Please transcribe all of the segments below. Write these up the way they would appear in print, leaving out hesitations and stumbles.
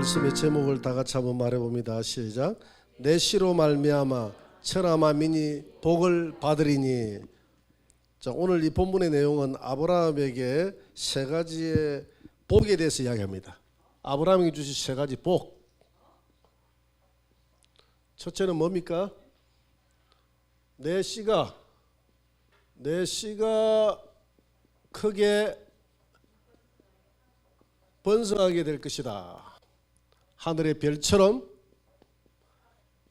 말씀의 제목을 다 같이 한번 말해봅니다. 시작. 내 씨로 말미암아 천하 만민이 복을 받으리니. 자, 오늘 이 본문의 내용은 아브라함에게 세 가지의 복에 대해서 이야기합니다. 아브라함에게 주신 세 가지 복. 첫째는 뭡니까? 내 씨가 크게 번성하게 될 것이다. 하늘의 별처럼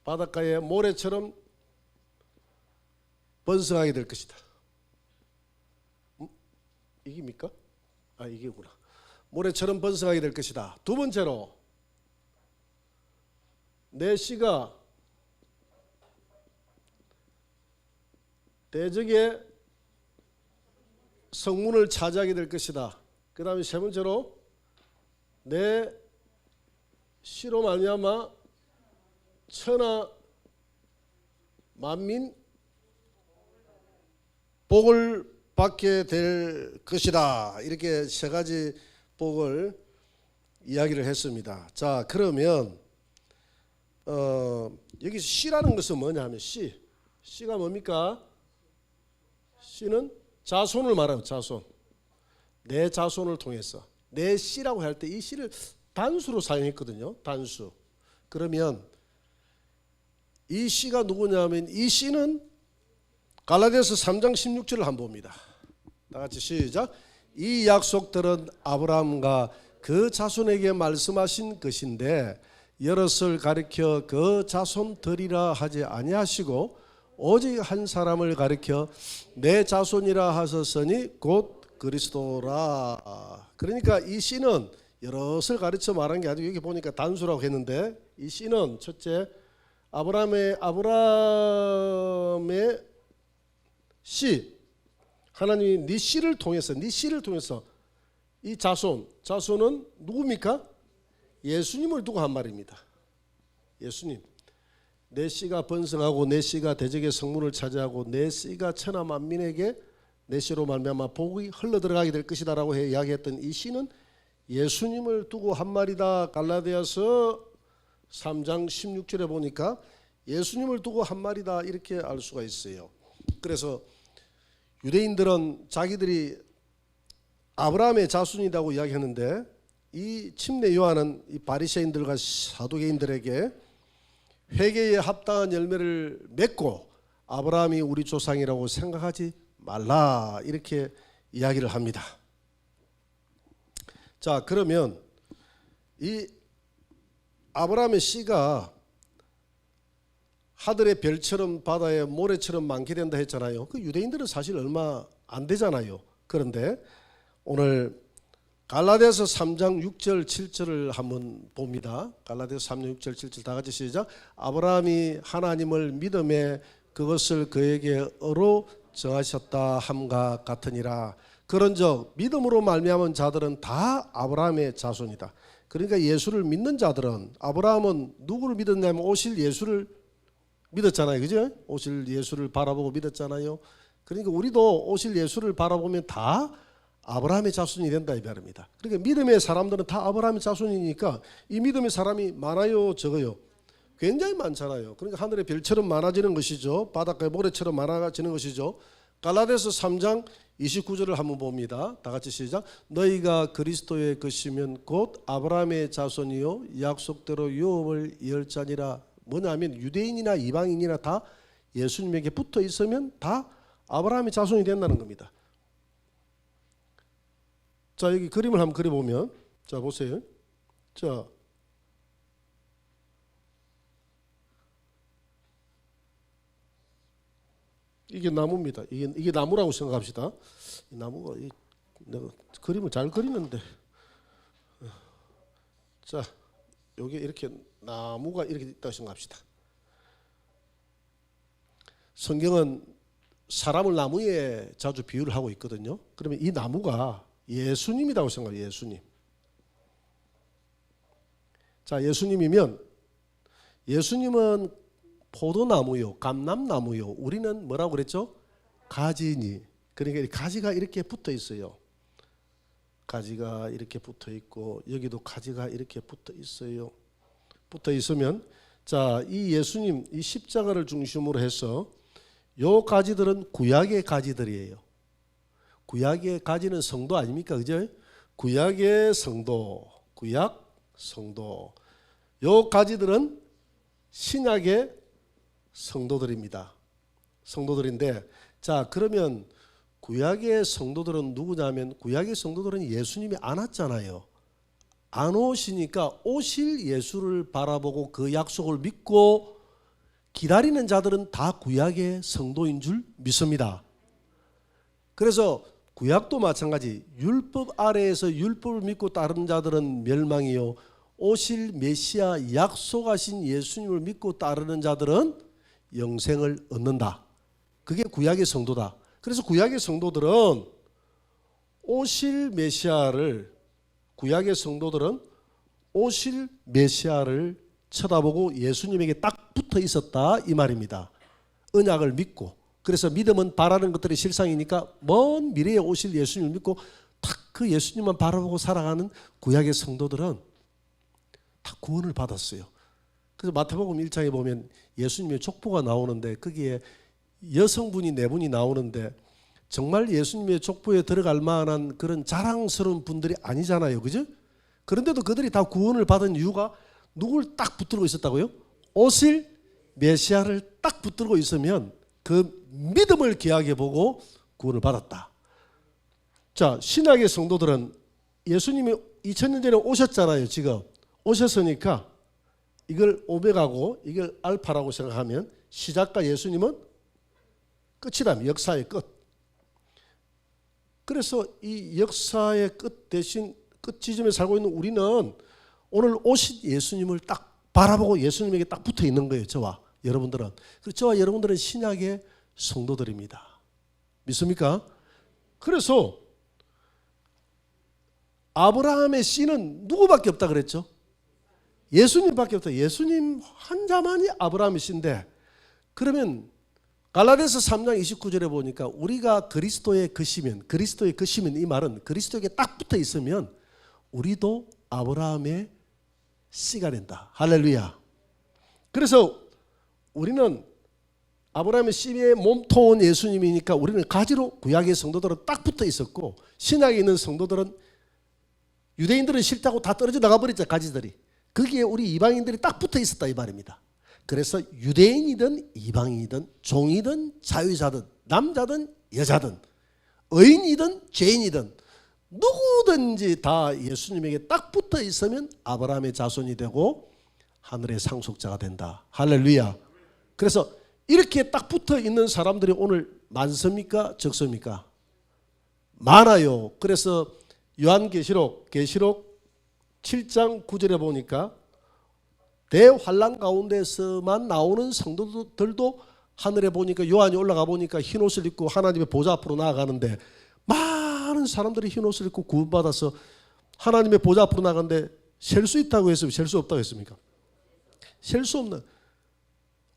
바닷가의 모래처럼 번성하게 될 것이다. 이게입니까? 아, 이게구나. 모래처럼 번성하게 될 것이다. 두 번째로 내 씨가 대적의 성문을 차지하게 될 것이다. 그 다음에 세 번째로 내 씨로 말미암아 천하 만민 복을 받게 될 것이다. 이렇게 세 가지 복을 이야기를 했습니다. 자, 그러면 여기서 씨라는 것은 뭐냐 하면 씨가 뭡니까? 씨는 자손을 말하는 자손. 내 자손을 통해서 내 씨라고 할 때 이 씨를 단수로 사용했거든요. 단수. 그러면 이 씨가 누구냐면 이 씨는 갈라디아서 3장 16절을 한번 봅니다. 다 같이 시작. 이 약속들은 아브라함과 그 자손에게 말씀하신 것인데 여럿을 가리켜 그 자손들이라 하지 아니하시고 오직 한 사람을 가리켜 내 자손이라 하셨으니 곧 그리스도라. 그러니까 이 씨는 여럿을 가르쳐 말한 게 아니고 여기 보니까 단수라고 했는데 이 씨는 첫째 아브라함의 씨, 하나님이 네 씨를 통해서 이 자손은 누굽니까? 예수님을 두고 한 말입니다. 예수님. 내 씨가 번성하고 내 씨가 대적의 성문을 차지하고 내 씨가 천하 만민에게 내 씨로 말미암아 복이 흘러들어가게 될 것이다라고 이야기했던 이 씨는 예수님을 두고 한 말이다. 갈라디아서 3장 16절에 보니까 예수님을 두고 한 말이다 이렇게 알 수가 있어요. 그래서 유대인들은 자기들이 아브라함의 자손이라고 이야기하는데 이 침례 요한은 이 바리새인들과 사두개인들에게 회개에 합당한 열매를 맺고 아브라함이 우리 조상이라고 생각하지 말라 이렇게 이야기를 합니다. 자, 그러면 이 아브라함의 씨가 하늘의 별처럼 바다의 모래처럼 많게 된다 했잖아요. 그 유대인들은 사실 얼마 안 되잖아요. 그런데 오늘 갈라디아서 3장 6절 7절을 한번 봅니다. 갈라디아서 3장 6절 7절 다 같이 시작. 아브라함이 하나님을 믿음에 그것을 그에게 의로 정하셨다 함과 같으니라. 그런즉 믿음으로 말미암은 자들은 다 아브라함의 자손이다. 그러니까 예수를 믿는 자들은 아브라함은 누구를 믿었냐면 오실 예수를 믿었잖아요. 그죠? 오실 예수를 바라보고 믿었잖아요. 그러니까 우리도 오실 예수를 바라보면 다 아브라함의 자손이 된다 이 말입니다. 그러니까 믿음의 사람들은 다 아브라함의 자손이니까 이 믿음의 사람이 많아요, 적어요? 굉장히 많잖아요. 그러니까 하늘의 별처럼 많아지는 것이죠. 바닷가의 모래처럼 많아지는 것이죠. 갈라디아서 3장 29절을 한번 봅니다. 다 같이 시작. 너희가 그리스도의 것이면 곧 아브라함의 자손이요 약속대로 유업을 이을 자니라. 뭐냐면 유대인이나 이방인이나 다 예수님에게 붙어 있으면 다 아브라함의 자손이 된다는 겁니다. 자, 여기 그림을 한번 그려보면, 자 보세요. 자, 이게 나무입니다. 이게 나무라고 생각합시다. 이 나무가 내가 그림을 잘 그리는데, 자, 여기 이렇게 나무가 이렇게 있다고 생각합시다. 성경은 사람을 나무에 자주 비유를 하고 있거든요. 그러면 이 나무가 예수님이라고 생각해요. 예수님. 자, 예수님은 포도나무요, 감람나무요. 우리는 뭐라고 그랬죠? 가지니. 그러니까 가지가 이렇게 붙어 있어요. 가지가 이렇게 붙어 있고 여기도 가지가 이렇게 붙어 있어요. 붙어 있으면 자, 이 예수님 이 십자가를 중심으로 해서 요 가지들은 구약의 가지들이에요. 구약의 가지는 성도 아닙니까? 그죠? 구약의 성도, 구약 성도. 요 가지들은 신약의 성도들입니다. 성도들인데 자, 그러면 구약의 성도들은 누구냐면 구약의 성도들은 예수님이 안 왔잖아요. 안 오시니까 오실 예수를 바라보고 그 약속을 믿고 기다리는 자들은 다 구약의 성도인 줄 믿습니다. 그래서 구약도 마찬가지 율법 아래에서 율법을 믿고 따르는 자들은 멸망이요 오실 메시아 약속하신 예수님을 믿고 따르는 자들은 영생을 얻는다. 그게 구약의 성도다. 그래서 구약의 성도들은 오실 메시아를 구약의 성도들은 오실 메시아를 쳐다보고 예수님에게 딱 붙어 있었다 이 말입니다. 언약을 믿고 그래서 믿음은 바라는 것들의 실상이니까 먼 미래에 오실 예수님을 믿고 딱 그 예수님만 바라보고 살아가는 구약의 성도들은 다 구원을 받았어요. 그래서 마태복음 1장에 보면 예수님의 족보가 나오는데 거기에 여성분이 4분이 나오는데 정말 예수님의 족보에 들어갈 만한 그런 자랑스러운 분들이 아니잖아요. 그죠? 그런데도 그들이 다 구원을 받은 이유가 누굴 딱 붙들고 있었다고요? 오실 메시아를 딱 붙들고 있으면 그 믿음을 귀하게 보고 구원을 받았다. 자, 신약의 성도들은 예수님이 2000년 전에 오셨잖아요. 지금 오셨으니까 이걸 오메가고 이걸 알파라고 생각하면 시작과 예수님은 끝이랍니다. 역사의 끝. 그래서 이 역사의 끝 대신 끝 지점에 살고 있는 우리는 오늘 오신 예수님을 딱 바라보고 예수님에게 딱 붙어 있는 거예요. 저와 여러분들은. 그래서 저와 여러분들은 신약의 성도들입니다. 믿습니까? 그래서 아브라함의 씨는 누구밖에 없다 그랬죠? 예수님밖에 없다. 예수님 한자만이 아브라함의 씨인데 그러면 갈라디아서 3장 29절에 보니까 우리가 그리스도의 것이면 이 말은 그리스도에게 딱 붙어 있으면 우리도 아브라함의 씨가 된다. 할렐루야. 그래서 우리는 아브라함의 씨의 몸통은 예수님이니까 우리는 가지로 구약의 성도들은 딱 붙어 있었고 신약에 있는 성도들은 유대인들은 싫다고 다 떨어져 나가버렸죠. 가지들이. 거기에 우리 이방인들이 딱 붙어 있었다 이 말입니다. 그래서 유대인이든 이방인이든 종이든 자유자든 남자든 여자든 의인이든 죄인이든 누구든지 다 예수님에게 딱 붙어 있으면 아브라함의 자손이 되고 하늘의 상속자가 된다. 할렐루야. 그래서 이렇게 딱 붙어 있는 사람들이 오늘 많습니까? 적습니까? 많아요. 그래서 요한계시록 7장 9절에 보니까 대환란 가운데서만 나오는 성도들도 하늘에 보니까 요한이 올라가 보니까 흰옷을 입고 하나님의 보좌 앞으로 나아가는데 많은 사람들이 흰옷을 입고 구원받아서 하나님의 보좌 앞으로 나가는데 셀 수 있다고 했습니까? 셀 수 없다고 했습니까? 셀 수 없는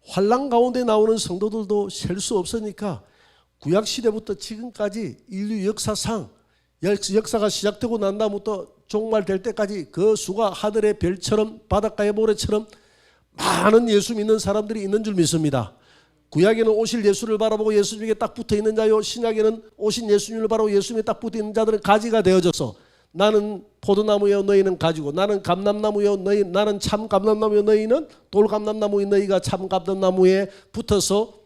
환란 가운데 나오는 성도들도 셀 수 없으니까 구약시대부터 지금까지 인류 역사상 역사가 시작되고 난 다음부터 종말될 때까지 그 수가 하늘의 별처럼 바닷가의 모래처럼 많은 예수 믿는 사람들이 있는 줄 믿습니다. 구약에는 오실 예수를 바라보고 예수님에게 딱 붙어 있는 자요 신약에는 오신 예수님을 바라보고 예수님에 딱 붙어 있는 자들은 가지가 되어져서 나는 포도나무여 너희는 가지고 나는 감람나무여 나는 참 감람나무여 너희는 돌감람나무여 너희가 참 감람나무에 붙어서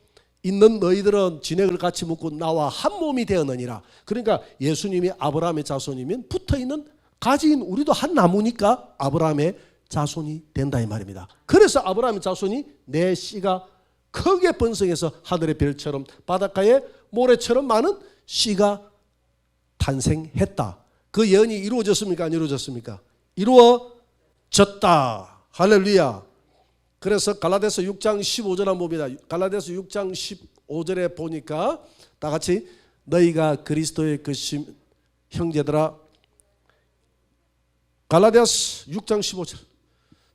있는 너희들은 진액을 같이 묻고 나와 한 몸이 되었느니라. 그러니까 예수님이 아브라함의 자손이면 붙어있는 가지인 우리도 한 나무니까 아브라함의 자손이 된다 이 말입니다. 그래서 아브라함의 자손이 내 씨가 크게 번성해서 하늘의 별처럼 바닷가의 모래처럼 많은 씨가 탄생했다. 그 예언이 이루어졌습니까? 안 이루어졌습니까? 이루어졌다. 할렐루야. 그래서 갈라디아서 6장 15절 한번 봅니다. 갈라디아서 6장 15절에 보니까 다 같이 너희가 그리스도의 것임 형제들아 갈라디아서 6장 15절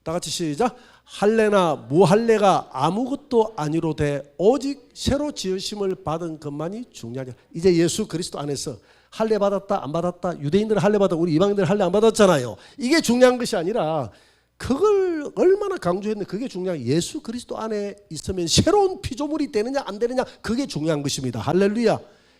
다 같이 시작. 할례나 무할례가 아무것도 아니로되 오직 새로 지으심을 받은 것만이 중요하냐. 이제 예수 그리스도 안에서 할례 받았다 안 받았다, 유대인들은 할례 받았다 우리 이방인들은 할례 안 받았잖아요. 이게 중요한 것이 아니라 그걸 얼마나 강조했는데 그게 중요한, 예수 그리스도 안에 있으면 새로운 피조물이 되느냐 안 되느냐, 그게 중요한 것입니다. 할렐루야.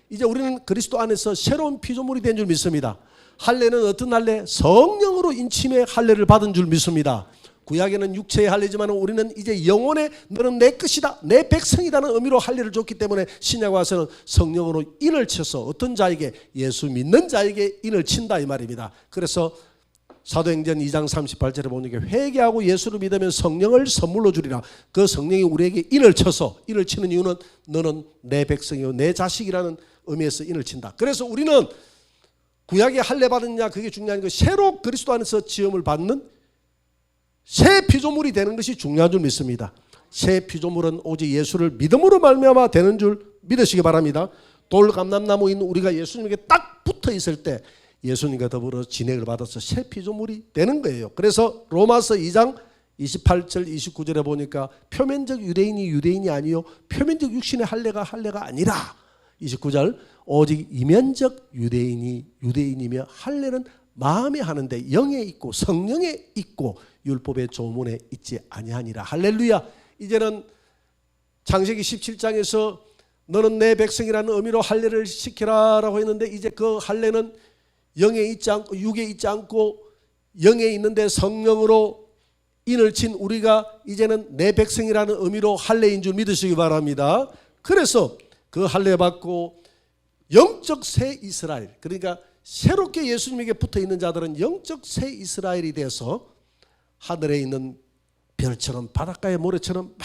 이제 우리는 그리스도 안에서 새로운 피조물이 된 줄 믿습니다. 할례는 어떤 할례? 성령으로 인침의 할례를 받은 줄 믿습니다. 구약에는 육체의 할례지만 우리는 이제 영혼의 너는 내 것이다, 내 백성이라는 의미로 할례를 줬기 때문에 신약 와서는 성령으로 인을 쳐서 어떤 자에게? 예수 믿는 자에게 인을 친다 이 말입니다. 그래서 사도행전 2장 38절에 보니까 회개하고 예수를 믿으면 성령을 선물로 주리라. 그 성령이 우리에게 인을 쳐서, 인을 치는 이유는 너는 내 백성이요 내 자식이라는 의미에서 인을 친다. 그래서 우리는 구약에 할례 받느냐 그게 중요한 거, 새로 그리스도 안에서 지음을 받는 새 피조물이 되는 것이 중요한 줄 믿습니다. 새 피조물은 오직 예수를 믿음으로 말미암아 되는 줄 믿으시기 바랍니다. 돌감람나무인 우리가 예수님에게 딱 붙어 있을 때 예수님과 더불어 진액을 받아서 새 피조물이 되는 거예요. 그래서 로마서 2장 28절 29절에 보니까 표면적 유대인이 유대인이 아니요 표면적 육신의 할례가 할례가 아니라, 29절 오직 이면적 유대인이 유대인이며 할례는 마음에 하는데 영에 있고 성령에 있고 율법의 조문에 있지 아니하니라. 할렐루야. 이제는 창세기 17장에서 너는 내 백성이라는 의미로 할례를 시키라라고 했는데, 이제 그 할례는 영에 있지 않고 육에 있지 않고 영에 있는데 성령으로 인을 친 우리가 이제는 내 백성이라는 의미로 할례인 줄 믿으시기 바랍니다. 그래서 그 할례 받고 영적 새 이스라엘, 그러니까 새롭게 예수님에게 붙어 있는 자들은 영적 새 이스라엘이 돼서 하늘에 있는 별처럼 바닷가의 모래처럼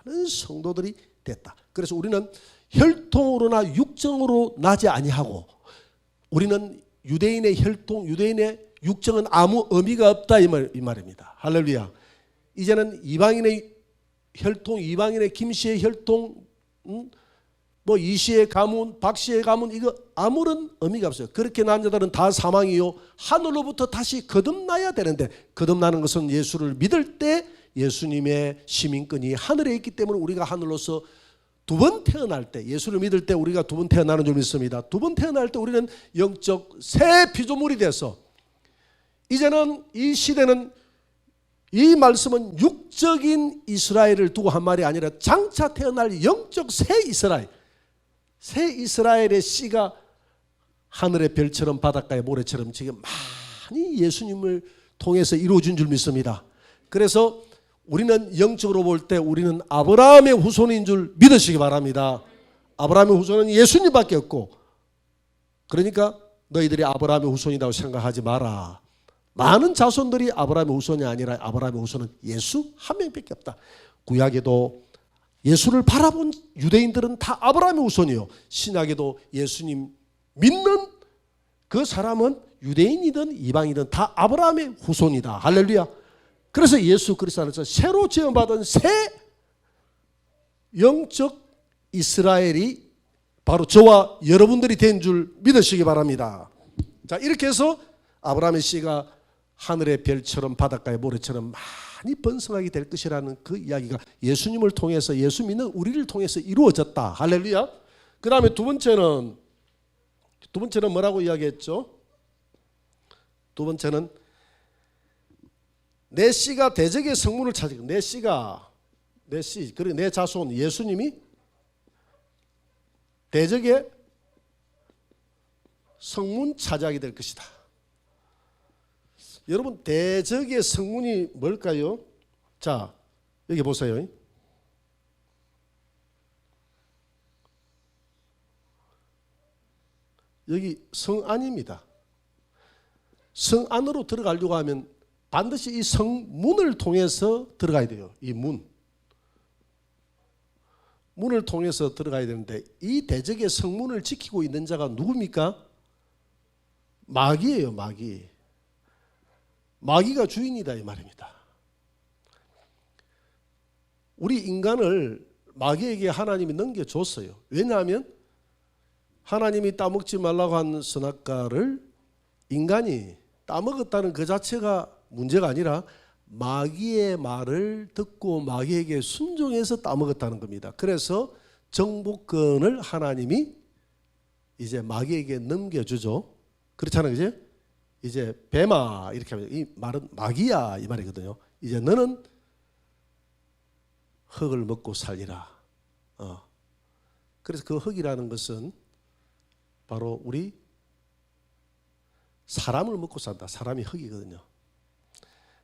많은 성도들이 됐다. 그래서 우리는 혈통으로나 육정으로 나지 아니하고, 우리는 유대인의 혈통, 유대인의 육정은 아무 의미가 없다 이 말입니다. 할렐루야. 이제는 이방인의 혈통, 이방인의 김씨의 혈통, 뭐 이씨의 가문, 박씨의 가문, 이거 아무런 의미가 없어요. 그렇게 난 자들은 다 사망이요 하늘로부터 다시 거듭나야 되는데, 거듭나는 것은 예수를 믿을 때 예수님의 시민권이 하늘에 있기 때문에 우리가 하늘로서 두 번 태어날 때, 예수를 믿을 때 우리가 두 번 태어나는 줄 믿습니다. 두 번 태어날 때 우리는 영적 새 피조물이 돼서, 이제는 이 시대는, 이 말씀은 육적인 이스라엘을 두고 한 말이 아니라 장차 태어날 영적 새 이스라엘, 새 이스라엘의 씨가 하늘의 별처럼 바닷가의 모래처럼 지금 많이 예수님을 통해서 이루어진 줄 믿습니다. 그래서 우리는 영적으로 볼 때 우리는 아브라함의 후손인 줄 믿으시기 바랍니다. 아브라함의 후손은 예수님밖에 없고, 그러니까 너희들이 아브라함의 후손이라고 생각하지 마라. 많은 자손들이 아브라함의 후손이 아니라 아브라함의 후손은 예수 한 명밖에 없다. 구약에도 예수를 바라본 유대인들은 다 아브라함의 후손이요, 신약에도 예수님 믿는 그 사람은 유대인이든 이방이든 다 아브라함의 후손이다. 할렐루야. 그래서 예수 그리스도 안에서 새로 지음받은 새 영적 이스라엘이 바로 저와 여러분들이 된 줄 믿으시기 바랍니다. 자, 이렇게 해서 아브라함의 씨가 하늘의 별처럼 바닷가의 모래처럼 많이 번성하게 될 것이라는 그 이야기가 예수님을 통해서, 예수 믿는 우리를 통해서 이루어졌다. 할렐루야. 그 다음에 두 번째는 뭐라고 이야기했죠? 두 번째는 내 씨가 대적의 성문을 차지하고, 내 씨가, 내 씨, 그리고 내 자손 예수님이 대적의 성문 차지하게 될 것이다. 여러분, 대적의 성문이 뭘까요? 자, 여기 보세요. 여기 성 안입니다. 성 안으로 들어가려고 하면 반드시 이 성문을 통해서 들어가야 돼요. 이 문을 통해서 들어가야 되는데, 이 대적의 성문을 지키고 있는 자가 누굽니까? 마귀예요. 마귀가 주인이다 이 말입니다. 우리 인간을 마귀에게 하나님이 넘겨줬어요. 왜냐하면 하나님이 따먹지 말라고 한 선악과를 인간이 따먹었다는 그 자체가 문제가 아니라 마귀의 말을 듣고 마귀에게 순종해서 따먹었다는 겁니다. 그래서 정복권을 하나님이 이제 마귀에게 넘겨주죠. 그렇잖아요, 그지? 이제 뱀아 이렇게 하면 이 말은 마귀야 이 말이거든요. 이제 너는 흙을 먹고 살리라. 그래서 그 흙이라는 것은 바로 우리 사람을 먹고 산다. 사람이 흙이거든요.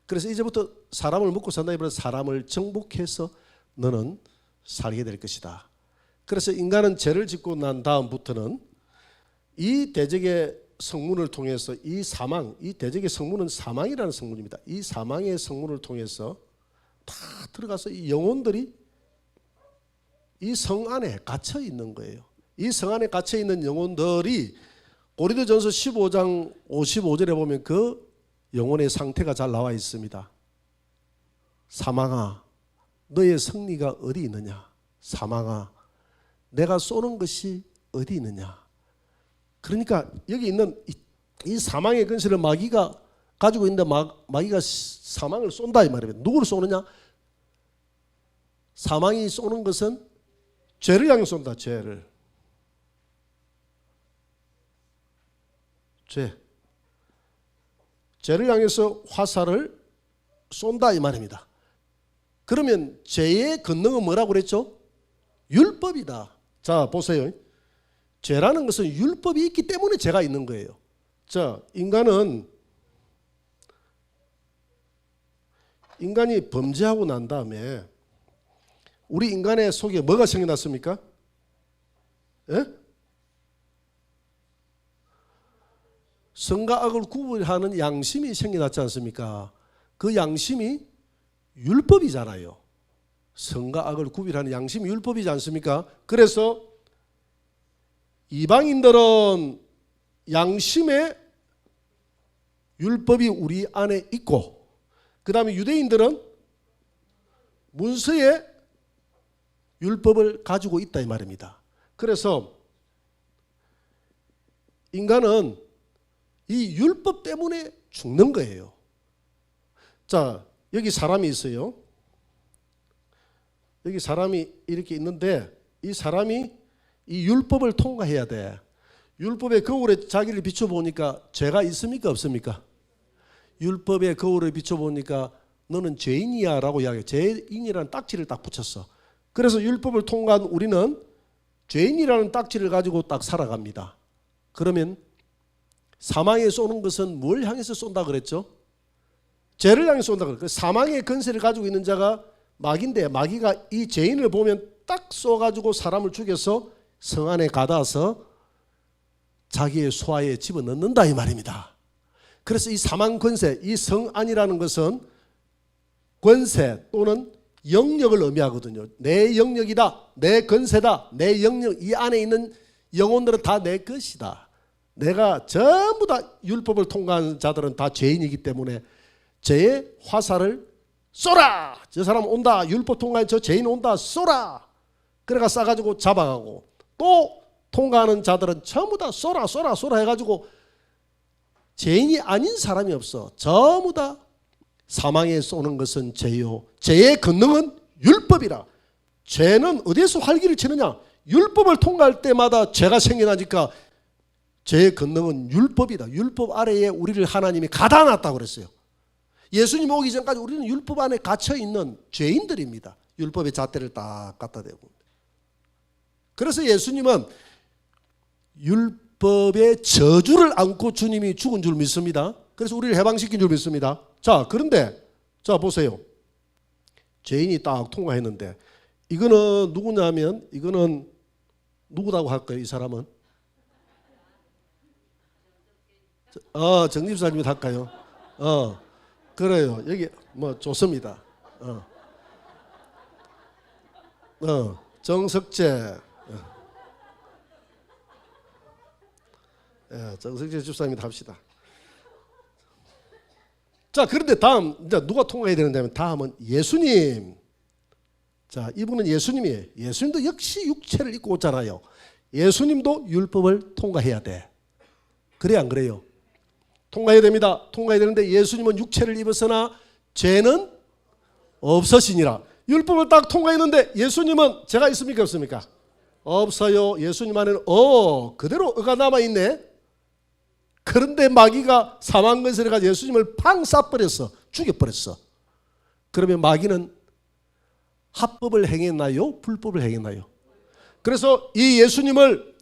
그래서 이제부터 사람을 먹고 산다기보다 사람을 정복해서 너는 살게 될 것이다. 그래서 인간은 죄를 짓고 난 다음부터는 이 대적의 성문을 통해서 이 사망, 이 대적의 성문은 사망이라는 성문입니다. 이 사망의 성문을 통해서 다 들어가서 이 영혼들이 이 성 안에 갇혀 있는 거예요. 이 성 안에 갇혀 있는 영혼들이 고린도전서 15장 55절에 보면 그 영혼의 상태가 잘 나와 있습니다. 사망아, 너의 승리가 어디 있느냐? 사망아, 내가 쏘는 것이 어디 있느냐? 그러니까 여기 있는 이 사망의 근세를 마귀가 가지고 있는데 마귀가 사망을 쏜다 이 말이에요. 누구를 쏘느냐? 사망이 쏘는 것은 죄를 향해 쏜다. 죄를. 죄를 향해서 화살을 쏜다 이 말입니다. 그러면 죄의 권능은 뭐라고 그랬죠? 율법이다. 자 보세요. 죄라는 것은 율법이 있기 때문에 죄가 있는 거예요. 자, 인간이 범죄하고 난 다음에 우리 인간의 속에 뭐가 생겨났습니까? 예? 선과 악을 구분하는 양심이 생겨났지 않습니까? 그 양심이 율법이잖아요. 선과 악을 구별하는 양심이 율법이지 않습니까? 그래서 이방인들은 양심의 율법이 우리 안에 있고, 그 다음에 유대인들은 문서의 율법을 가지고 있다 이 말입니다. 그래서 인간은 이 율법 때문에 죽는 거예요. 자, 여기 사람이 있어요. 여기 사람이 이렇게 있는데 이 사람이 이 율법을 통과해야 돼. 율법의 거울에 자기를 비춰보니까 죄가 있습니까 없습니까? 율법의 거울에 비춰보니까 너는 죄인이야 라고 이야기해. 죄인이라는 딱지를 딱 붙였어. 그래서 율법을 통과한 우리는 죄인이라는 딱지를 가지고 딱 살아갑니다. 그러면 사망에 쏘는 것은 뭘 향해서 쏜다 그랬죠? 죄를 향해 쏜다 그랬죠. 사망의 근세를 가지고 있는 자가 마귀인데 마귀가 이 죄인을 보면 딱 쏘가지고 사람을 죽여서 성 안에 가다서 자기의 소화에 집어넣는다 이 말입니다. 그래서 이 사망 권세, 이 성 안이라는 것은 권세 또는 영역을 의미하거든요. 내 영역이다, 내 권세다, 내 영역, 이 안에 있는 영혼들은 다 내 것이다. 내가 전부 다 율법을 통과한 자들은 다 죄인이기 때문에 죄의 화살을 쏘라! 저 사람 온다. 율법 통과한 저 죄인 온다. 쏘라! 그래가 싸가지고 잡아가고, 또 통과하는 자들은 전부 다 쏘라 해가지고 죄인이 아닌 사람이 없어. 전부 다 사망에 쏘는 것은 죄요. 죄의 권능은 율법이라. 죄는 어디에서 활기를 치느냐? 율법을 통과할 때마다 죄가 생겨나니까 죄의 권능은 율법이다. 율법 아래에 우리를 하나님이 가다 놨다고 그랬어요. 예수님 오기 전까지 우리는 율법 안에 갇혀있는 죄인들입니다. 율법의 잣대를 딱 갖다 대고. 그래서 예수님은 율법의 저주를 안고 주님이 죽은 줄 믿습니다. 그래서 우리를 해방시킨 줄 믿습니다. 자, 그런데 자 보세요. 죄인이 딱 통과했는데 이거는 누구냐면 이거는 누구라고 할까요? 이 사람은? 정집사님이 할까요? 그래요. 여기 뭐 좋습니다. 정석재. 정석재 집사님이 합시다. 자, 그런데 다음 이제 누가 통과해야 되는데 다음은 예수님. 자, 이분은 예수님이에요. 예수님도 역시 육체를 입고 오잖아요. 예수님도 율법을 통과해야 돼. 그래 안 그래요? 통과해야 됩니다. 통과해야 되는데 예수님은 육체를 입었으나 죄는 없으시니라. 율법을 딱 통과했는데 예수님은 죄가 있습니까 없습니까? 없어요. 예수님 안에는 그대로 의가 남아있네. 그런데 마귀가 사망근세를 가지고 예수님을 팡 쏴버렸어. 죽여버렸어. 그러면 마귀는 합법을 행했나요? 불법을 행했나요? 그래서 이 예수님을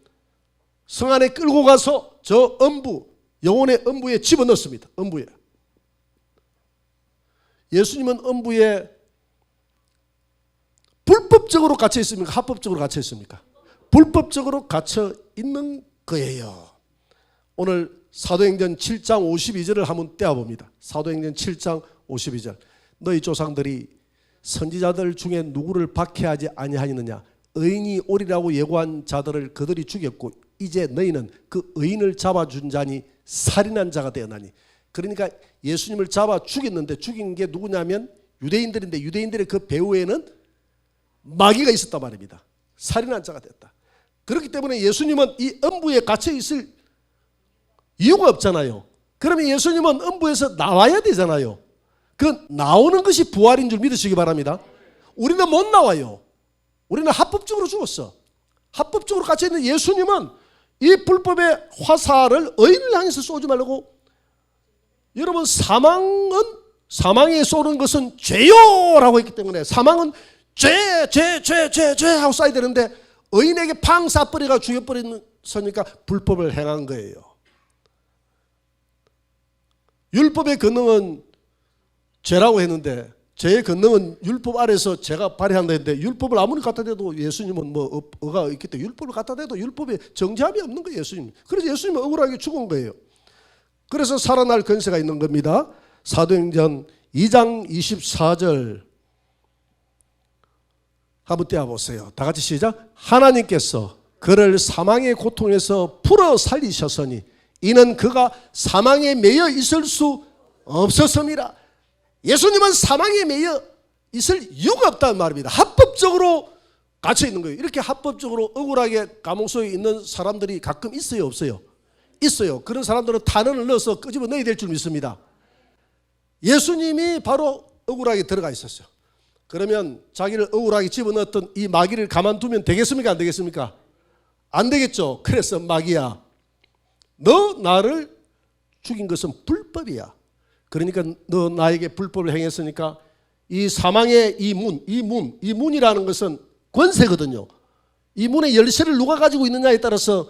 성 안에 끌고 가서 저 음부, 영혼의 음부에 집어넣습니다. 음부에. 예수님은 음부에 불법적으로 갇혀 있습니까? 합법적으로 갇혀 있습니까? 불법적으로 갇혀 있는 거예요. 오늘 사도행전 7장 52절을 한번 떼어봅니다. 사도행전 7장 52절. 너희 조상들이 선지자들 중에 누구를 박해하지 아니하였느냐? 의인이 오리라고 예고한 자들을 그들이 죽였고 이제 너희는 그 의인을 잡아준 자니 살인한 자가 되었나니. 그러니까 예수님을 잡아 죽였는데 죽인 게 누구냐면 유대인들인데 유대인들의 그 배후에는 마귀가 있었단 말입니다. 살인한 자가 됐다. 그렇기 때문에 예수님은 이 음부에 갇혀 있을 이유가 없잖아요. 그러면 예수님은 음부에서 나와야 되잖아요. 그 나오는 것이 부활인 줄 믿으시기 바랍니다. 우리는 못 나와요. 우리는 합법적으로 죽었어. 합법적으로 갇혀 있는 예수님은 이 불법의 화살을 의인을 향해서 쏘지 말라고. 여러분, 사망에 쏘는 것은 죄요라고 했기 때문에 사망은 죄 하고 쏴야 되는데 의인에게 팡 쏴버리가 죽여버리니까 불법을 행한 거예요. 율법의 권능은 죄라고 했는데 죄의 권능은 율법 아래서 제가 발휘한다 했는데 율법을 아무리 갖다 대도 예수님은 의가 있기 때문에 율법을 갖다 대도 율법에 정죄함이 없는 거예요. 예수님. 그래서 예수님은 억울하게 죽은 거예요. 그래서 살아날 권세가 있는 겁니다. 사도행전 2장 24절 한번 떼어보세요. 다 같이 시작. 하나님께서 그를 사망의 고통에서 풀어 살리셨으니 이는 그가 사망에 매여 있을 수 없었음이라. 예수님은 사망에 매여 있을 이유가 없다는 말입니다. 합법적으로 갇혀 있는 거예요. 이렇게 합법적으로 억울하게 감옥 속에 있는 사람들이 가끔 있어요, 없어요? 있어요. 그런 사람들은 탄원을 넣어서 끄집어 내야 될 줄 믿습니다. 예수님이 바로 억울하게 들어가 있었어요. 그러면 자기를 억울하게 집어넣었던 이 마귀를 가만두면 되겠습니까? 안 되겠습니까? 안 되겠죠. 그래서 마귀야, 너 나를 죽인 것은 불법이야. 그러니까 너 나에게 불법을 행했으니까 이 사망의 이 문이라는 것은 권세거든요. 이 문의 열쇠를 누가 가지고 있느냐에 따라서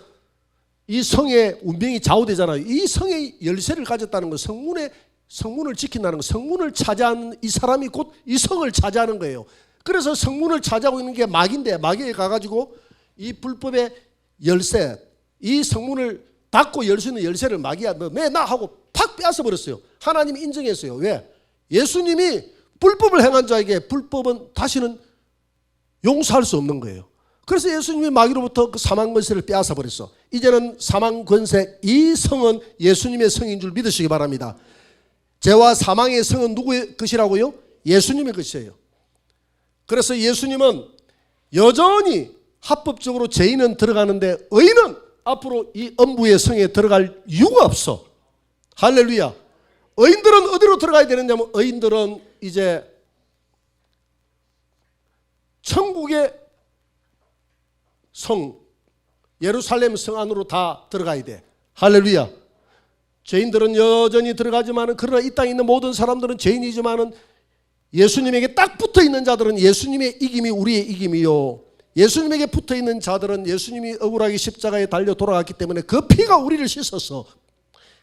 이 성의 운명이 좌우되잖아요. 이 성의 열쇠를 가졌다는 것, 성문을 지킨다는 것, 성문을 차지하는 이 사람이 곧 이 성을 차지하는 거예요. 그래서 성문을 차지하고 있는 게 마귀인데 마귀에 가가지고 이 불법의 열쇠, 이 성문을 닫고 열 수 있는 열쇠를 마귀야 너 내놔 하고 팍 빼앗아 버렸어요. 하나님이 인정했어요. 왜? 예수님이 불법을 행한 자에게 불법은 다시는 용서할 수 없는 거예요. 그래서 예수님이 마귀로부터 그 사망 권세를 빼앗아 버렸어. 이제는 사망 권세 이 성은 예수님의 성인 줄 믿으시기 바랍니다. 죄와 사망의 성은 누구의 것이라고요? 예수님의 것이에요. 그래서 예수님은 여전히 합법적으로 죄인은 들어가는데 의인은 앞으로 이 음부의 성에 들어갈 이유가 없어. 할렐루야. 의인들은 어디로 들어가야 되느냐면 의인들은 이제 천국의 성 예루살렘 성 안으로 다 들어가야 돼. 할렐루야. 죄인들은 여전히 들어가지만은 그러나 이 땅에 있는 모든 사람들은 죄인이지만은 예수님에게 딱 붙어 있는 자들은 예수님의 이김이 우리의 이김이요. 예수님에게 붙어 있는 자들은 예수님이 억울하게 십자가에 달려 돌아갔기 때문에 그 피가 우리를 씻어서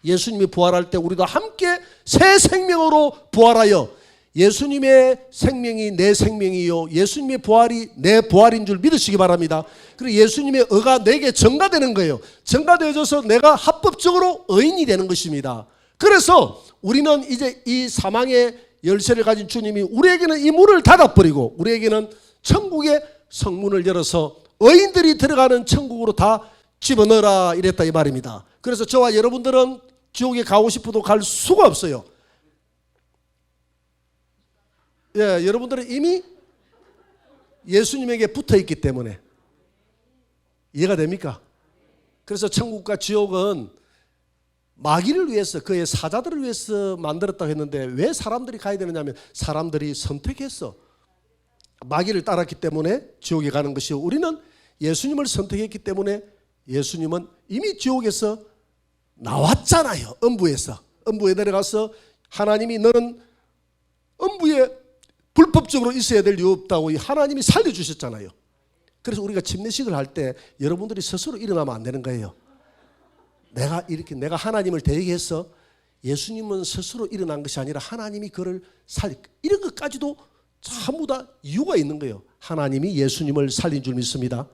예수님이 부활할 때 우리도 함께 새 생명으로 부활하여 예수님의 생명이 내 생명이요 예수님의 부활이 내 부활인 줄 믿으시기 바랍니다. 그리고 예수님의 의가 내게 전가되는 거예요. 전가되어져서 내가 합법적으로 의인이 되는 것입니다. 그래서 우리는 이제 이 사망의 열쇠를 가진 주님이 우리에게는 이 문을 닫아버리고 우리에게는 천국의 성문을 열어서 의인들이 들어가는 천국으로 다 집어넣어라 이랬다 이 말입니다. 그래서 저와 여러분들은 지옥에 가고 싶어도 갈 수가 없어요. 예, 여러분들은 이미 예수님에게 붙어 있기 때문에 이해가 됩니까? 그래서 천국과 지옥은 마귀를 위해서 그의 사자들을 위해서 만들었다고 했는데 왜 사람들이 가야 되느냐면 사람들이 선택했어. 마귀를 따랐기 때문에 지옥에 가는 것이요 우리는 예수님을 선택했기 때문에 예수님은 이미 지옥에서 나왔잖아요. 음부에 내려가서 하나님이 너는 음부에 불법적으로 있어야 될 이유 없다고 하나님이 살려주셨잖아요. 그래서 우리가 침례식을 할 때 여러분들이 스스로 일어나면 안 되는 거예요. 내가 하나님을 대역해서 예수님은 스스로 일어난 것이 아니라 하나님이 그를 이런 것까지도 전부 다 이유가 있는 거예요. 하나님이 예수님을 살린 줄 믿습니다.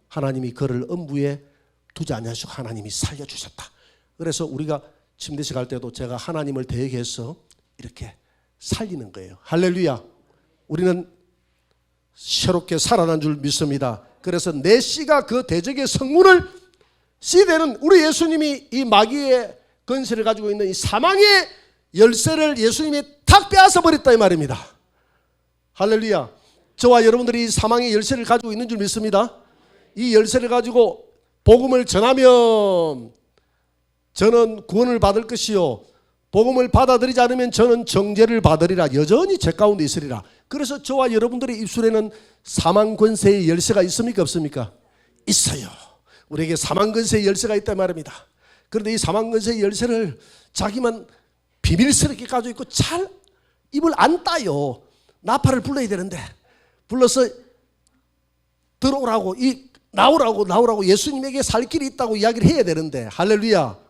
하나님이 그를 음부에 두지 않으시고 하나님이 살려주셨다. 그래서 우리가 침례식 할 때도 제가 하나님을 대역해서 이렇게 살리는 거예요. 할렐루야. 우리는 새롭게 살아난 줄 믿습니다. 그래서 내 씨가 그 대적의 성문을 씨되는 우리 예수님이 이 마귀의 권세를 가지고 있는 이 사망의 열쇠를 예수님이 탁 빼앗아 버렸다 이 말입니다. 할렐루야. 저와 여러분들이 이 사망의 열쇠를 가지고 있는 줄 믿습니다. 이 열쇠를 가지고 복음을 전하면 저는 구원을 받을 것이요 복음을 받아들이지 않으면 저는 정죄를 받으리라. 여전히 제 가운데 있으리라. 그래서 저와 여러분들의 입술에는 사망 권세의 열쇠가 있습니까 없습니까? 있어요. 우리에게 사망 권세의 열쇠가 있단 말입니다. 그런데 이 사망 권세의 열쇠를 자기만 비밀스럽게 가지고 있고 잘 입을 안 따요. 나팔을 불러야 되는데 불러서 들어오라고 나오라고 예수님에게 살 길이 있다고 이야기를 해야 되는데 할렐루야.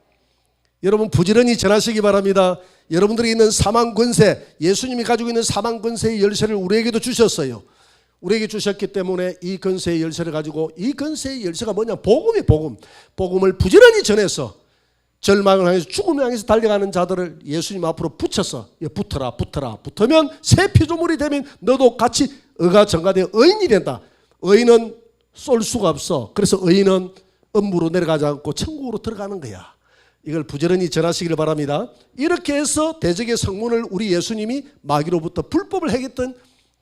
여러분 부지런히 전하시기 바랍니다. 여러분들이 있는 사망 권세, 예수님이 가지고 있는 사망 권세의 열쇠를 우리에게도 주셨어요. 우리에게 주셨기 때문에 이 권세의 열쇠를 가지고 이 권세의 열쇠가 뭐냐? 복음을 부지런히 전해서 절망을 향해서 죽음을 향해서 달려가는 자들을 예수님 앞으로 붙여서 붙으면 새 피조물이 되면 너도 같이 의가 전가되어 의인이 된다. 의인은 쏠 수가 없어. 그래서 의인은 음부로 내려가지 않고 천국으로 들어가는 거야. 이걸 부지런히 전하시기를 바랍니다. 이렇게 해서 대적의 성문을 우리 예수님이 마귀로부터 불법을 행했던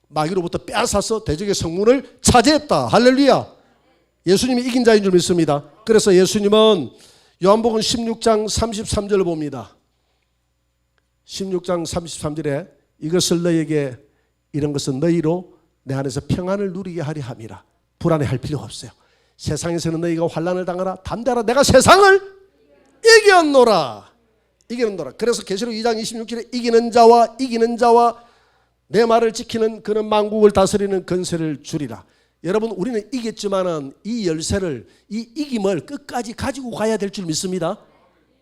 마귀로부터 빼앗아서 대적의 성문을 차지했다. 할렐루야. 예수님이 이긴 자인 줄 믿습니다. 그래서 예수님은 요한복음 16장 33절을 봅니다. 16장 33절에 이것을 너희에게 이런 것은 너희로 내 안에서 평안을 누리게 하려 함이라. 불안해할 필요가 없어요. 세상에서는 너희가 환난을 당하라. 담대하라. 내가 세상을 이겼노라. 그래서 계시록 2장 26절에 이기는 자와 내 말을 지키는 그는 만국을 다스리는 권세를 주리라. 여러분 우리는 이겼지만은 이 열쇠를 이 이김을 끝까지 가지고 가야 될 줄 믿습니다.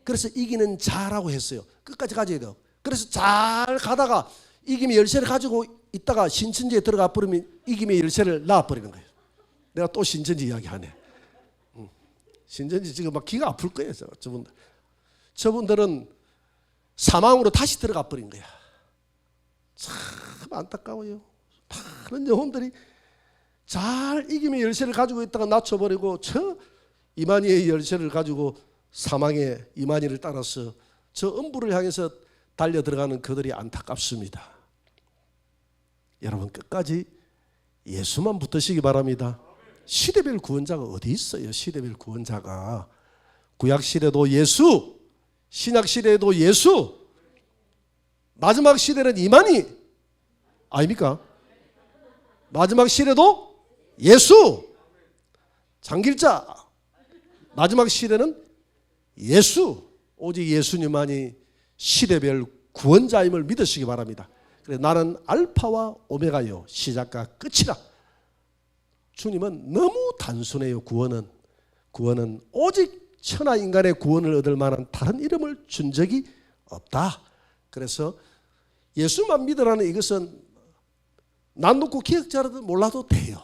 그래서 이기는 자라고 했어요. 끝까지 가져야 돼요. 그래서 잘 가다가 이김의 열쇠를 가지고 있다가 신천지에 들어가 버리면 이김의 열쇠를 놔버리는 거예요. 내가 또 신천지 이야기하네. 신천지 지금 막 기가 아플 거예요. 저분들은 사망으로 다시 들어가 버린 거야. 참 안타까워요. 많은 영혼들이 잘 이김의 열쇠를 가지고 있다가 낮춰버리고 저 이만희의 열쇠를 가지고 사망의 이만희를 따라서 저 음부를 향해서 달려 들어가는 그들이 안타깝습니다. 여러분 끝까지 예수만 붙으시기 바랍니다. 시대별 구원자가 어디 있어요? 시대별 구원자가 구약시대도 예수, 신약시대에도 예수, 마지막 시대는 이만희 아닙니까? 마지막 시대도 예수, 장길자, 마지막 시대는 예수, 오직 예수님만이 시대별 구원자임을 믿으시기 바랍니다. 그래 나는 알파와 오메가요 시작과 끝이라. 주님은 너무 단순해요. 구원은 오직 천하 인간의 구원을 얻을 만한 다른 이름을 준 적이 없다. 그래서 예수만 믿으라는 이것은 난독고 기억자라도 몰라도 돼요.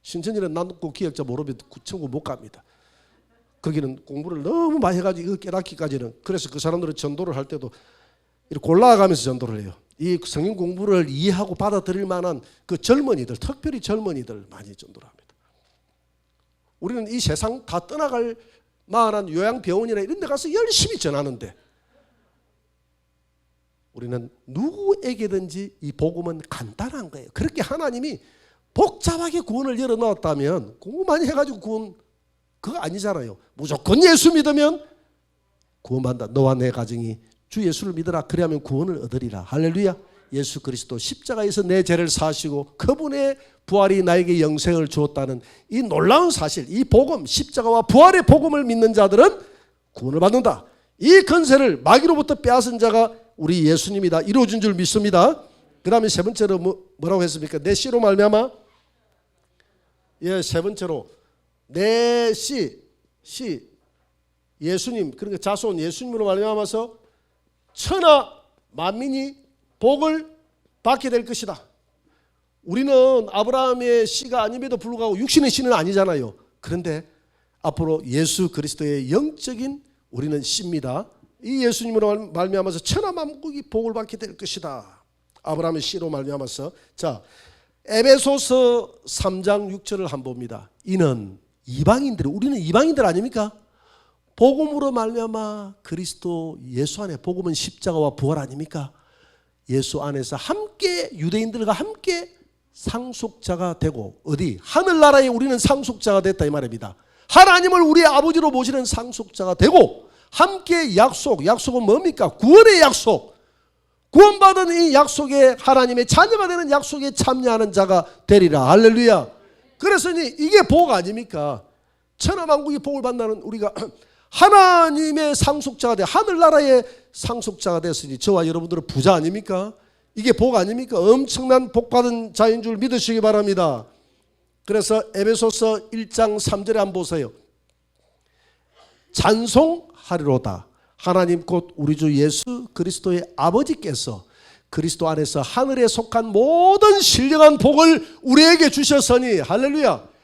신천지는 난독고 기억자 모르면 천국 못 갑니다. 거기는 공부를 너무 많이 해가지고 이거 깨닫기까지는. 그래서 그 사람들은 전도를 할 때도 이렇게 골라가면서 전도를 해요. 이 성경 공부를 이해하고 받아들일 만한 그 젊은이들, 특별히 젊은이들 많이 전도를 합니다. 우리는 이 세상 다 떠나갈 만한 요양병원이나 이런 데 가서 열심히 전하는데 우리는 누구에게든지 이 복음은 간단한 거예요. 그렇게 하나님이 복잡하게 구원을 열어놓았다면 공부 많이 해가지고 구원 그거 아니잖아요. 무조건 예수 믿으면 구원받는다. 너와 내 가정이 주 예수를 믿으라. 그래야면 구원을 얻으리라. 할렐루야. 예수 그리스도 십자가에서 내 죄를 사시고 그분의 부활이 나에게 영생을 주었다는 이 놀라운 사실, 이 복음, 십자가와 부활의 복음을 믿는 자들은 구원을 받는다. 이 권세를 마귀로부터 빼앗은 자가 우리 예수님이다. 이루어진 줄 믿습니다. 그 다음에 세 번째로 뭐라고 했습니까? 내 씨로 말미암아, 세 번째로 내 씨 예수님, 그러니까 자손 예수님으로 말미암아서 천하 만민이 복을 받게 될 것이다. 우리는 아브라함의 씨가 아님에도 불구하고 육신의 씨는 아니잖아요. 그런데 앞으로 예수 그리스도의 영적인 우리는 씨입니다. 이 예수님으로 말미암아서 천하 만국이 복을 받게 될 것이다. 아브라함의 씨로 말미암아서. 자, 에베소서 3장 6절을 한번 봅니다. 이는 이방인들, 우리는 이방인들 아닙니까? 복음으로 말미암아 그리스도 예수 안에, 복음은 십자가와 부활 아닙니까? 예수 안에서 함께 유대인들과 함께 상속자가 되고, 어디? 하늘나라에 우리는 상속자가 됐다 이 말입니다. 하나님을 우리의 아버지로 모시는 상속자가 되고 함께 약속은 뭡니까? 구원의 약속. 구원받은 이 약속에, 하나님의 자녀가 되는 약속에 참여하는 자가 되리라. 할렐루야. 그래서 이게 복 아닙니까? 천하만국이 복을 받는 우리가 하나님의 상속자가 돼, 하늘나라의 상속자가 됐으니 저와 여러분들은 부자 아닙니까? 이게 복 아닙니까? 엄청난 복받은 자인 줄 믿으시기 바랍니다. 그래서 에베소서 1장 3절에 한번 보세요. 찬송하리로다. 하나님 곧 우리 주 예수 그리스도의 아버지께서 그리스도 안에서 하늘에 속한 모든 신령한 복을 우리에게 주셨으니, 할렐루야.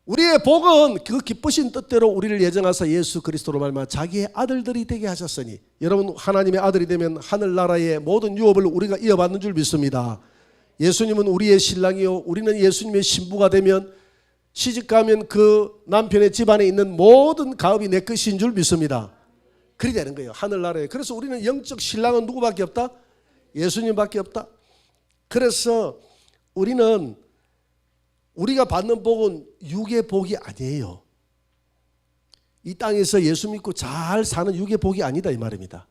우리의 복은 그 기쁘신 뜻대로 우리를 예정하사 예수 그리스도로 말미암아 자기의 아들들이 되게 하셨으니, 여러분 하나님의 아들이 되면 하늘나라의 모든 유업을 우리가 이어받는 줄 믿습니다. 예수님은 우리의 신랑이요, 우리는 예수님의 신부가 되면, 시집가면 그 남편의 집안에 있는 모든 가업이 내 것인 줄 믿습니다. 그리 되는 거예요, 하늘나라에. 그래서 우리는 영적 신랑은 누구밖에 없다? 예수님밖에 없다. 그래서 우리가 받는 복은 육의 복이 아니에요. 이 땅에서 예수 믿고 잘 사는 육의 복이 아니다 이 말입니다.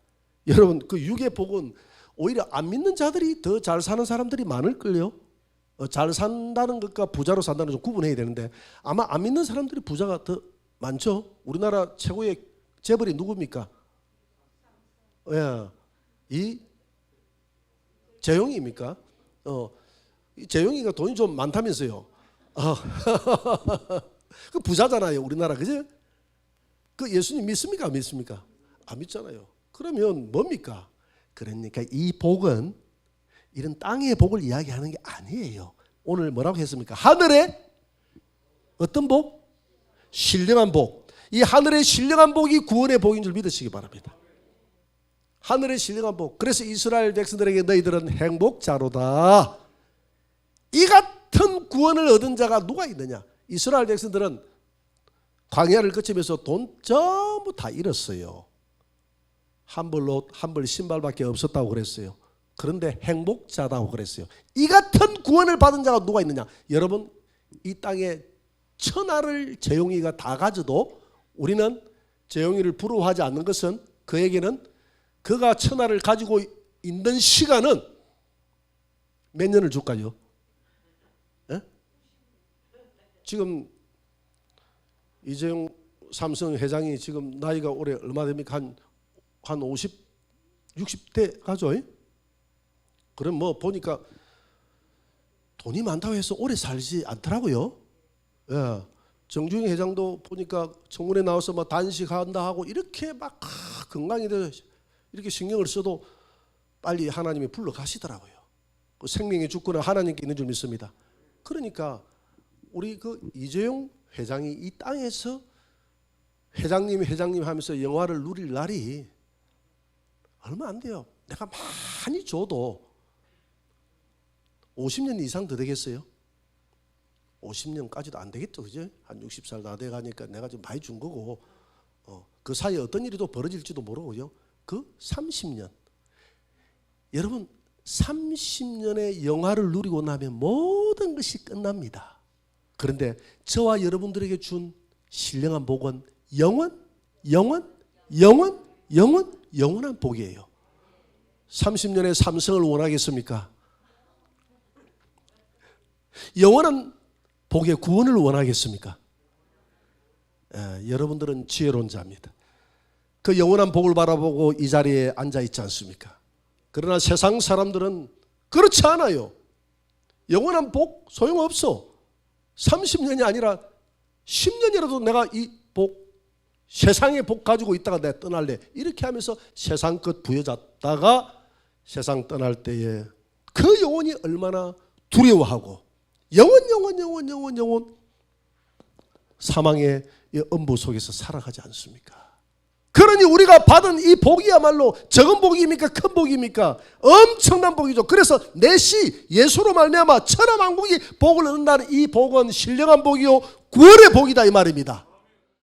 여러분, 그 육의 복은 오히려 안 믿는 자들이 더 잘 사는 사람들이 많을걸요. 잘 산다는 것과 부자로 산다는 좀 구분해야 되는데, 아마 안 믿는 사람들이 부자가 더 많죠. 우리나라 최고의 재벌이 누굽니까? 이 재용이입니까? 이 재용이가 돈이 좀 많다면서요. 그 부자잖아요, 우리나라. 그죠? 그 예수님 믿습니까? 안 믿습니까? 안 믿잖아요. 그러면 뭡니까? 그러니까 이 복은 이런 땅의 복을 이야기하는 게 아니에요. 오늘 뭐라고 했습니까? 하늘의 어떤 복? 신령한 복. 이 하늘의 신령한 복이 구원의 복인 줄 믿으시기 바랍니다. 하늘의 신령한 복. 그래서 이스라엘 백성들에게 너희들은 행복자로다. 이 같은 구원을 얻은 자가 누가 있느냐? 이스라엘 백성들은 광야를 거치면서 돈 전부 다 잃었어요. 한 벌 옷, 한 벌 신발밖에 없었다고 그랬어요. 그런데 행복자다고 그랬어요. 이 같은 구원을 받은 자가 누가 있느냐? 여러분, 이 땅에 천하를 재용이가 다 가져도 우리는 재용이를 부러워하지 않는 것은, 그에게는 그가 천하를 가지고 있는 시간은 몇 년을 줄까요? 예? 지금 이재용 삼성 회장이 지금 나이가 올해 얼마 됩니까? 한 50, 60대 가죠? 그럼 뭐 보니까 돈이 많다고 해서 오래 살지 않더라고요. 예. 정주영 회장도 보니까 청문회 나와서 뭐 단식한다 하고 이렇게 막 건강에 대해서 이렇게 신경을 써도 빨리 하나님이 불러 가시더라고요. 그 생명의 주권은 하나님께 있는 줄 믿습니다. 그러니까 우리 그 이재용 회장이 이 땅에서 회장님 하면서 영화를 누릴 날이 얼마 안 돼요. 내가 많이 줘도 50년 이상 더 되겠어요? 50년까지도 안 되겠죠, 그죠? 한 60살 다 돼가니까 내가 좀 많이 준 거고, 그 사이에 어떤 일이 또 벌어질지도 모르고요. 그 30년, 여러분 30년의 영화를 누리고 나면 모든 것이 끝납니다. 그런데 저와 여러분들에게 준 신령한 복은 영원한 복이에요. 30년의 삼성을 원하겠습니까? 영원한 복의 구원을 원하겠습니까? 여러분들은 지혜로운 자입니다. 그 영원한 복을 바라보고 이 자리에 앉아 있지 않습니까? 그러나 세상 사람들은 그렇지 않아요. 영원한 복 소용없어. 30년이 아니라 10년이라도 내가 이 복, 세상의 복 가지고 있다가 내가 떠날래. 이렇게 하면서 세상 것 부여잡다가 세상 떠날 때에 그 영혼이 얼마나 두려워하고 영원 사망의 엄부 속에서 살아가지 않습니까? 그러니 우리가 받은 이 복이야말로 적은 복입니까? 큰 복입니까? 엄청난 복이죠. 그래서 내시 예수로 말미암아 천하만국이 복을 얻는다는 이 복은 신령한 복이요 구원의 복이다 이 말입니다.